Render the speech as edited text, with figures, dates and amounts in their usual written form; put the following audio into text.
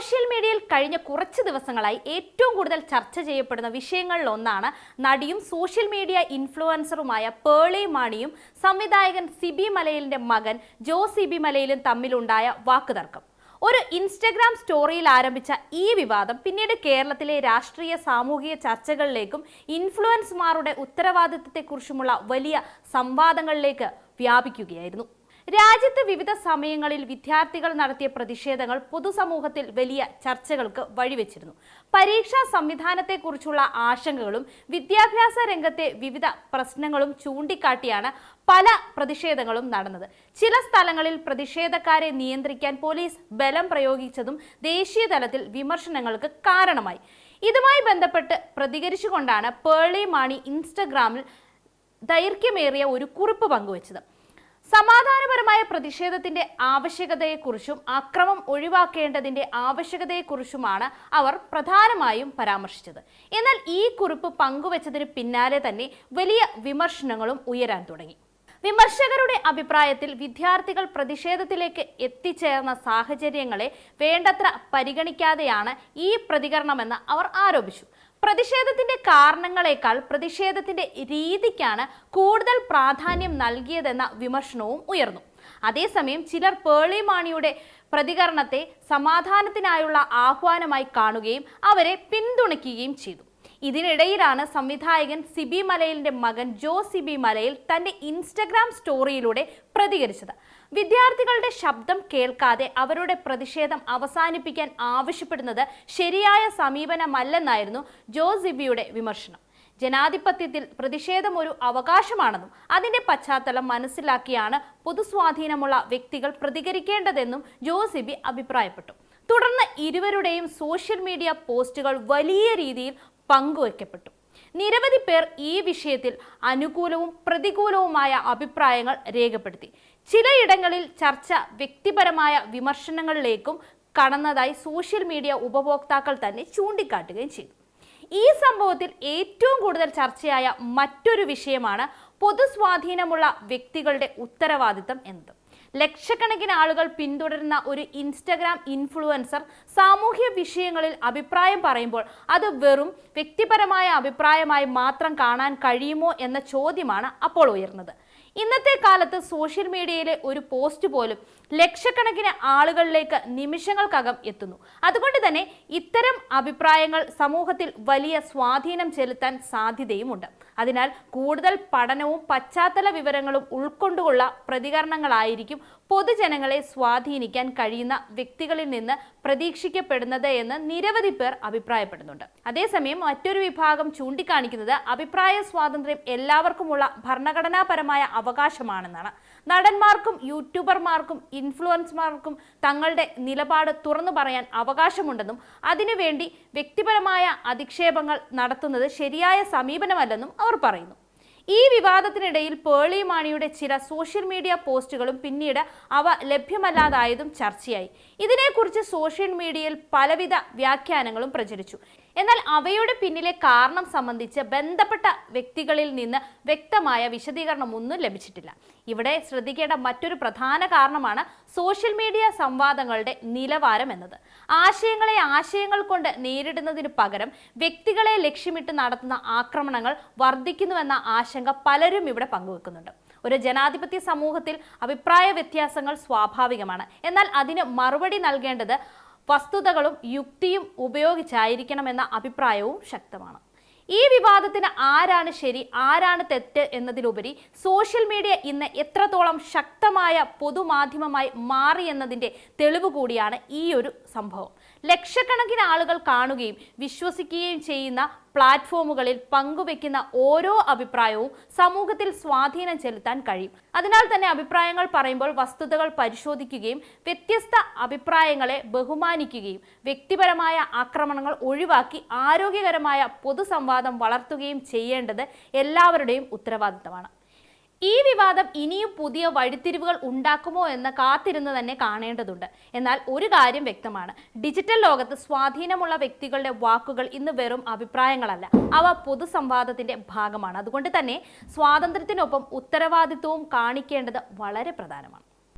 Social മീഡിയയിൽ കഴിഞ്ഞ കുറച്ച് ദിവസങ്ങളായി ഏറ്റവും കൂടുതൽ ചർച്ച ചെയ്യപ്പെടുന്ന വിഷയങ്ങളിലൊന്നാണ് നടിയും സോഷ്യൽ മീഡിയ ഇൻഫ്ലുവൻസറുമായ പേളി മാണിയും സംവിധായകൻ സിബി മലയിലിന്റെ മകൻ ജോ സിബി മലയിലും തമ്മിലുണ്ടായ വാക്കുതർക്കം. ഒരു ഇൻസ്റ്റഗ്രാം സ്റ്റോറിയിൽ ആരംഭിച്ച ഈ വിവാദം പിന്നീട് കേരളത്തിലെ രാഷ്ട്രീയ സാമൂഹിക ചർച്ചകളിലേക്കും ഇൻഫ്ലുവൻസർമാരുടെ ഉത്തരവാദിത്തത്തെക്കുറിച്ചുമുള്ള വലിയ സംവാദങ്ങളിലേക്ക് വ്യാപിക്കുകയായിരുന്നു. രാജ്യത്ത് വിവിധ സമയങ്ങളിൽ വിദ്യാർത്ഥികൾ നടത്തിയ പ്രതിഷേധങ്ങൾ പൊതുസമൂഹത്തിൽ വലിയ ചർച്ചകൾക്ക് വഴിവെച്ചിരുന്നു. പരീക്ഷാ സംവിധാനത്തെക്കുറിച്ചുള്ള ആശങ്കകളും വിദ്യാഭ്യാസ രംഗത്തെ വിവിധ പ്രശ്നങ്ങളും ചൂണ്ടിക്കാട്ടിയാണ് പല പ്രതിഷേധങ്ങളും നടന്നത്. ചില സ്ഥലങ്ങളിൽ പ്രതിഷേധക്കാരെ നിയന്ത്രിക്കാൻ പോലീസ് ബലം പ്രയോഗിച്ചതും ദേശീയ തലത്തിൽ വിമർശനങ്ങൾക്ക് കാരണമായി. ഇതുമായി ബന്ധപ്പെട്ട് പ്രതികരിച്ചുകൊണ്ടാണ് പേളി മാണി ഇൻസ്റ്റഗ്രാമിൽ ദൈർഘ്യമേറിയ ഒരു കുറിപ്പ് പങ്കുവച്ചത്. സമാധാനപരമായ പ്രതിഷേധത്തിന്റെ ആവശ്യകതയെക്കുറിച്ചും അക്രമം ഒഴിവാക്കേണ്ടതിന്റെ ആവശ്യകതയെക്കുറിച്ചുമാണ് അവർ പ്രധാനമായും പരാമർശിച്ചത്. എന്നാൽ ഈ കുറിപ്പ് പങ്കുവച്ചതിന് പിന്നാലെ തന്നെ വലിയ വിമർശനങ്ങളും ഉയരാൻ തുടങ്ങി. വിമർശകരുടെ അഭിപ്രായത്തിൽ വിദ്യാർത്ഥികൾ പ്രതിഷേധത്തിലേക്ക് എത്തിച്ചേർന്ന സാഹചര്യങ്ങളെ വേണ്ടത്ര പരിഗണിക്കാതെയാണ് ഈ പ്രതികരണമെന്ന് അവർ ആരോപിച്ചു. പ്രതിഷേധത്തിന്റെ കാരണങ്ങളെക്കാൾ പ്രതിഷേധത്തിന്റെ രീതിക്കാണ് കൂടുതൽ പ്രാധാന്യം നൽകിയതെന്ന വിമർശനവും ഉയർന്നു. അതേസമയം ചിലർ പേളി മാണിയുടെ പ്രതികരണത്തെ സമാധാനത്തിനായുള്ള ആഹ്വാനമായി കാണുകയും അവരെ പിന്തുണയ്ക്കുകയും ചെയ്തു. ഇതിനിടയിലാണ് സംവിധായകൻ സിബി മലയിലിന്റെ മകൻ ജോ സിബി മലയിൽ തന്റെ ഇൻസ്റ്റഗ്രാം സ്റ്റോറിയിലൂടെ പ്രതികരിച്ചത്. വിദ്യാർത്ഥികളുടെ ശബ്ദം കേൾക്കാതെ അവരുടെ പ്രതിഷേധം അവസാനിപ്പിക്കാൻ ആവശ്യപ്പെടുന്നത് ശരിയായ സമീപനമല്ലെന്നായിരുന്നു ജോ സിബിയുടെ വിമർശനം. ജനാധിപത്യത്തിൽ പ്രതിഷേധം ഒരു അവകാശമാണെന്നും അതിന്റെ പശ്ചാത്തലം മനസ്സിലാക്കിയാണ് പൊതുസ്വാധീനമുള്ള വ്യക്തികൾ പ്രതികരിക്കേണ്ടതെന്നും ജോ സിബി അഭിപ്രായപ്പെട്ടു. തുടർന്ന് ഇരുവരുടെയും സോഷ്യൽ മീഡിയ പോസ്റ്റുകൾ വലിയ രീതിയിൽ പങ്കുവയ്ക്കപ്പെട്ടു. നിരവധി പേർ ഈ വിഷയത്തിൽ അനുകൂലവും പ്രതികൂലവുമായ അഭിപ്രായങ്ങൾ രേഖപ്പെടുത്തി. ചിലയിടങ്ങളിൽ ചർച്ച വ്യക്തിപരമായ വിമർശനങ്ങളിലേക്കും കടന്നതായി സോഷ്യൽ മീഡിയ ഉപഭോക്താക്കൾ തന്നെ ചൂണ്ടിക്കാട്ടുകയും ചെയ്തു. ഈ സംഭവത്തിൽ ഏറ്റവും കൂടുതൽ ചർച്ചയായ മറ്റൊരു വിഷയമാണ് പൊതുസ്വാധീനമുള്ള വ്യക്തികളുടെ ഉത്തരവാദിത്തം എന്നത്. ലക്ഷക്കണക്കിന് ആളുകൾ പിന്തുടരുന്ന ഒരു ഇൻസ്റ്റഗ്രാം ഇൻഫ്ലുവൻസർ സാമൂഹ്യ വിഷയങ്ങളിൽ അഭിപ്രായം പറയുമ്പോൾ അത് വെറും വ്യക്തിപരമായ അഭിപ്രായമായി മാത്രം കാണാൻ കഴിയുമോ എന്ന ചോദ്യമാണ് അപ്പോൾ ഉയർന്നത്. ഇന്നത്തെ കാലത്ത് സോഷ്യൽ മീഡിയയിലെ ഒരു പോസ്റ്റ് പോലും ലക്ഷക്കണക്കിന് ആളുകളിലേക്ക് നിമിഷങ്ങൾക്കകം എത്തുന്നു. അതുകൊണ്ട് തന്നെ ഇത്തരം അഭിപ്രായങ്ങൾ സമൂഹത്തിൽ വലിയ സ്വാധീനം ചെലുത്താൻ സാധ്യതയുമുണ്ട്. അതിനാൽ കൂടുതൽ പഠനവും പശ്ചാത്തല വിവരങ്ങളും ഉൾക്കൊണ്ടുള്ള പ്രതികരണങ്ങളായിരിക്കും പൊതുജനങ്ങളെ സ്വാധീനിക്കാൻ കഴിയുന്ന വ്യക്തികളിൽ നിന്ന് പ്രതീക്ഷിക്കപ്പെടുന്നത് എന്ന് നിരവധി പേർ അഭിപ്രായപ്പെടുന്നുണ്ട്. അതേസമയം മറ്റൊരു വിഭാഗം ചൂണ്ടിക്കാണിക്കുന്നത് അഭിപ്രായ സ്വാതന്ത്ര്യം എല്ലാവർക്കുമുള്ള ഭരണഘടനാപരമായ അവകാശമാണെന്നാണ്. നടന്മാർക്കും യൂട്യൂബർമാർക്കും ഇൻഫ്ലുവൻസർമാർക്കും തങ്ങളുടെ നിലപാട് തുറന്നു പറയാൻ അവകാശമുണ്ടെന്നും അതിനുവേണ്ടി വ്യക്തിപരമായ അധിക്ഷേപങ്ങൾ നടത്തുന്നത് ശരിയായ സമീപനമല്ലെന്നും അവർ പറയുന്നു. ഈ വിവാദത്തിനിടയിൽ പേളി മാണിയുടെ ചില സോഷ്യൽ മീഡിയ പോസ്റ്റുകളും പിന്നീട് അവ ലഭ്യമല്ലാതായതും ചർച്ചയായി. ഇതിനെക്കുറിച്ച് സോഷ്യൽ മീഡിയയിൽ പലവിധ വ്യാഖ്യാനങ്ങളും പ്രചരിച്ചു. എന്നാൽ അവയുടെ പിന്നിലെ കാരണം സംബന്ധിച്ച് ബന്ധപ്പെട്ട വ്യക്തികളിൽ നിന്ന് വ്യക്തമായ വിശദീകരണമൊന്നും ലഭിച്ചിട്ടില്ല. ഇവിടെ ശ്രദ്ധിക്കേണ്ട മറ്റൊരു പ്രധാന കാരണമാണ് സോഷ്യൽ മീഡിയ സംവാദങ്ങളുടെ നിലവാരം എന്നത്. ആശയങ്ങളെ ആശയങ്ങൾ കൊണ്ട് നേരിടുന്നതിന് പകരം വ്യക്തികളെ ലക്ഷ്യമിട്ട് നടത്തുന്ന ആക്രമണങ്ങൾ വർദ്ധിക്കുന്നുവെന്ന ആശങ്ക പലരും ഇവിടെ പങ്കുവെക്കുന്നുണ്ട്. ഒരു ജനാധിപത്യ സമൂഹത്തിൽ അഭിപ്രായ വ്യത്യാസങ്ങൾ സ്വാഭാവികമാണ്. എന്നാൽ അതിന് മറുപടി നൽകേണ്ടത് വസ്തുതകളും യുക്തിയും ഉപയോഗിച്ചായിരിക്കണമെന്ന അഭിപ്രായവും ശക്തമാണ്. ഈ വിവാദത്തിന് ആരാണ് ശരി ആരാണ് തെറ്റ് എന്നതിലുപരി സോഷ്യൽ മീഡിയ ഇന്ന് എത്രത്തോളം ശക്തമായ പൊതുമാധ്യമമായി മാറി എന്നതിൻ്റെ തെളിവ് കൂടിയാണ് ഈ ഒരു സംഭവം. ലക്ഷക്കണക്കിന് ആളുകൾ കാണുകയും വിശ്വസിക്കുകയും ചെയ്യുന്ന പ്ലാറ്റ്ഫോമുകളിൽ പങ്കുവെക്കുന്ന ഓരോ അഭിപ്രായവും സമൂഹത്തിൽ സ്വാധീനം ചെലുത്താൻ കഴിയും. അതിനാൽ തന്നെ അഭിപ്രായങ്ങൾ പറയുമ്പോൾ വസ്തുതകൾ പരിശോധിക്കുകയും വ്യത്യസ്ത അഭിപ്രായങ്ങളെ ബഹുമാനിക്കുകയും വ്യക്തിപരമായ ആക്രമണങ്ങൾ ഒഴിവാക്കി ആരോഗ്യകരമായ പൊതുസംവാദം വളർത്തുകയും ചെയ്യേണ്ടത് എല്ലാവരുടെയും ഉത്തരവാദിത്തമാണ്. ഈ വിവാദം ഇനിയും പുതിയ വഴിത്തിരിവുകൾ ഉണ്ടാക്കുമോ എന്ന് കാത്തിരുന്ന് തന്നെ കാണേണ്ടതുണ്ട്. എന്നാൽ ഒരു കാര്യം വ്യക്തമാണ്, ഡിജിറ്റൽ ലോകത്ത് സ്വാധീനമുള്ള വ്യക്തികളുടെ വാക്കുകൾ ഇന്ന് വെറും അഭിപ്രായങ്ങളല്ല, അവ പൊതുസംവാദത്തിന്റെ ഭാഗമാണ്. അതുകൊണ്ട് തന്നെ സ്വാതന്ത്ര്യത്തിനൊപ്പം ഉത്തരവാദിത്വവും കാണിക്കേണ്ടത് വളരെ പ്രധാനമാണ്.